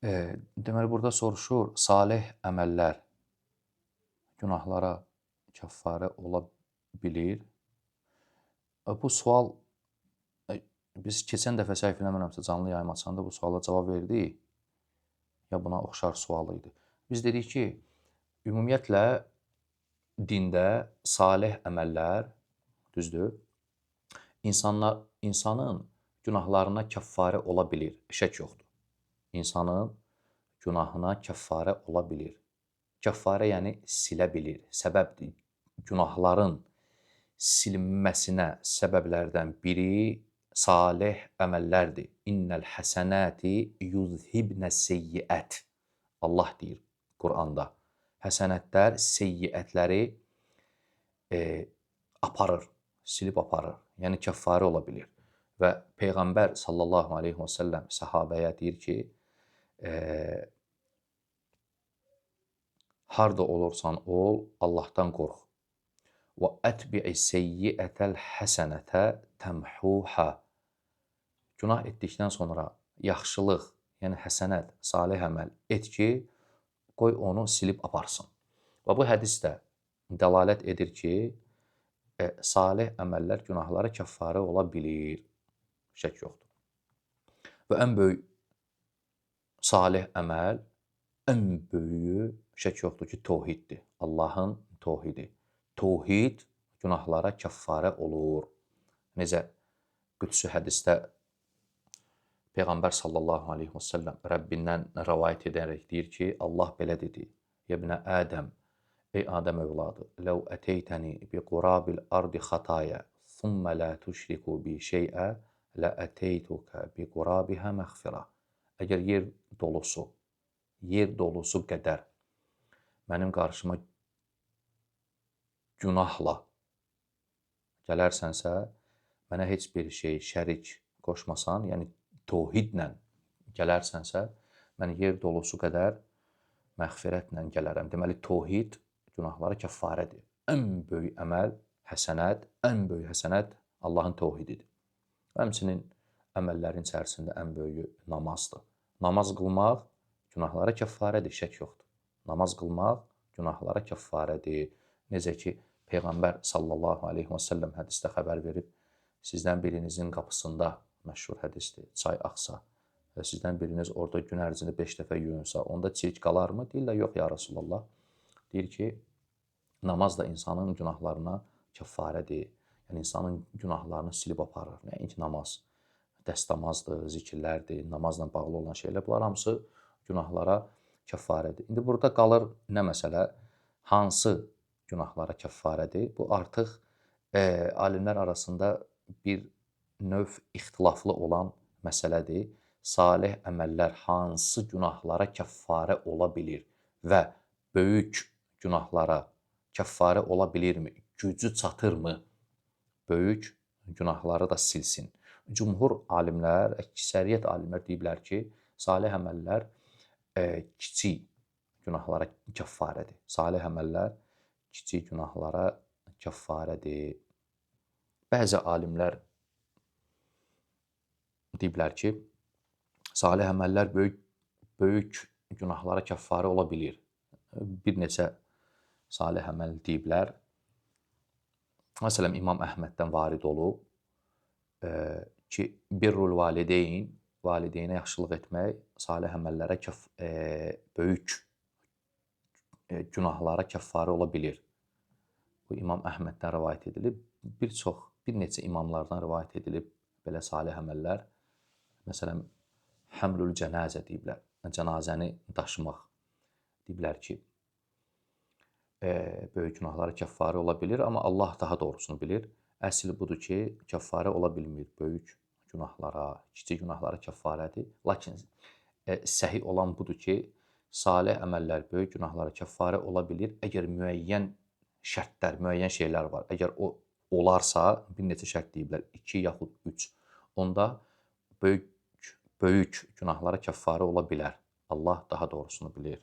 Deməli, burada soruşur, salih əməllər günahlara kəffarə ola bilir. Bu sual biz keçən dəfə səhv eləmirəmsə canlı yayım açanda bu suala cavab verdik. Ya buna oxşar sual idi. Biz dedik ki, ümumiyyətlə dində salih əməllər, düzdür, insanın günahlarına kəffarə ola bilir, şək yoxdur. İnsanın günahına kəffarə ola bilir. Kəffarə yəni silə bilir, səbəbdir. Günahların silinməsinə səbəblərdən biri salih əməllərdir. İnnəl həsənəti yuzhibnə seyyiət. Allah deyir Quranda. Həsənətlər seyyiətləri aparır, silib aparır. Yəni kəffarə ola bilir. Və Peyğəmbər sallallahu aleyhi və səlləm səhabəyə deyir ki, harda olursan ol, Allahdan qorx. Və ətbi'i seyyiətəl həsənətə təmhuhə. Günah etdikdən sonra yaxşılıq, yəni həsənət, salih əməl et ki, qoy onu silib aparsın. Və bu hədis də dəlalət edir ki, salih əməllər günahlara kəffarə ola bilir. Şək yoxdur. Və ən böyük salih əməl, ən böyüyü şək yoxdur ki, təvhiddir. Allahın təvhidi. Təvhid günahlara kəffarə olur. Necə qüdsi hədisdə Peyğəmbər sallallahu aleyhi və səlləm Rəbbindən rəvayət edərək deyir ki, Allah belə dedi, Yəbnə Ədəm, ey Adəm övladı, ləv əteytəni bi qurabil ardi xataya, thumma la tuşriku bi şeyə, lə əteytukə bi qurabihə məğfirə. Əgər yer dolusu qədər mənim qarşıma günahla gələrsənsə, mənə heç bir şey şərik qoşmasan, yəni təvhidlə gələrsənsə, mən yer dolusu qədər məğfirətlə gələrəm. Deməli, təvhid günahlara kəffarədir. Ən böyük əməl, həsənət, ən böyük həsənət Allahın təvhididir. Həmçinin əməllərin içərisində ən böyüyü namazdır. Namaz qılmaq günahlara kəffarədir, şək yoxdur. Namaz qılmaq günahlara kəffarədir. Necə ki, Peyğəmbər sallallahu aleyhi və səlləm hədisdə xəbər verib, sizdən birinizin qapısında, məşhur hədisdir, çay axsa və sizdən biriniz orada gün ərzində 5 dəfə yuyunsa, onda çirk qalarmı? Deyirlər, yox ya Rasulallah. Deyir ki, namaz da insanın günahlarına kəffarədir. Yəni, insanın günahlarını silib aparır. Nəinki namaz, dəstəmazdır, zikirlərdir, namazla bağlı olan şeylər. Bunlar hamısı günahlara kəffarədir. İndi burada qalır nə məsələ? Hansı günahlara kəffarədir? Bu artıq alimlər arasında bir növ ixtilaflı olan məsələdir. Salih əməllər hansı günahlara kəffarə ola bilir və böyük günahlara kəffarə ola bilirmi? Gücü çatırmı? Böyük günahları da silsin. Cümhur alimlər, əksəriyyət alimlər deyiblər ki, salih əməllər kiçik günahlara kəffarədir. Salih əməllər kiçik günahlara kəffarədir. Bəzi alimlər deyiblər ki, salih əməllər böyük günahlara kəffarə ola bilir. Bir neçə salih əməl deyiblər. Məsələn, İmam Əhməddən varid olub ki, birrul valideyn, valideynə yaxşılıq etmək salih əməllərə böyük günahlara kəffarə ola bilir. Bu, İmam Əhməddən rəvayət edilib. Bir neçə imamlardan rəvayət edilib belə salih əməllər. Məsələn, həmlül cənazə deyiblər. Cənazəni daşımaq deyiblər ki, böyük günahlara kəffarə ola bilir, amma Allah daha doğrusunu bilir. Əsl budur ki, kəffarə ola bilmir böyük günahlara, kiçik günahlara kəffarədir. Lakin səhih olan budur ki, salih əməllər böyük günahlara kəffarə ola bilir. Əgər müəyyən şərtlər, müəyyən şeylər var. Əgər o olarsa, bir neçə şərt deyiblər, 2 yaxud 3, onda böyük günahlara kəffarə ola bilər. Allah daha doğrusunu bilir.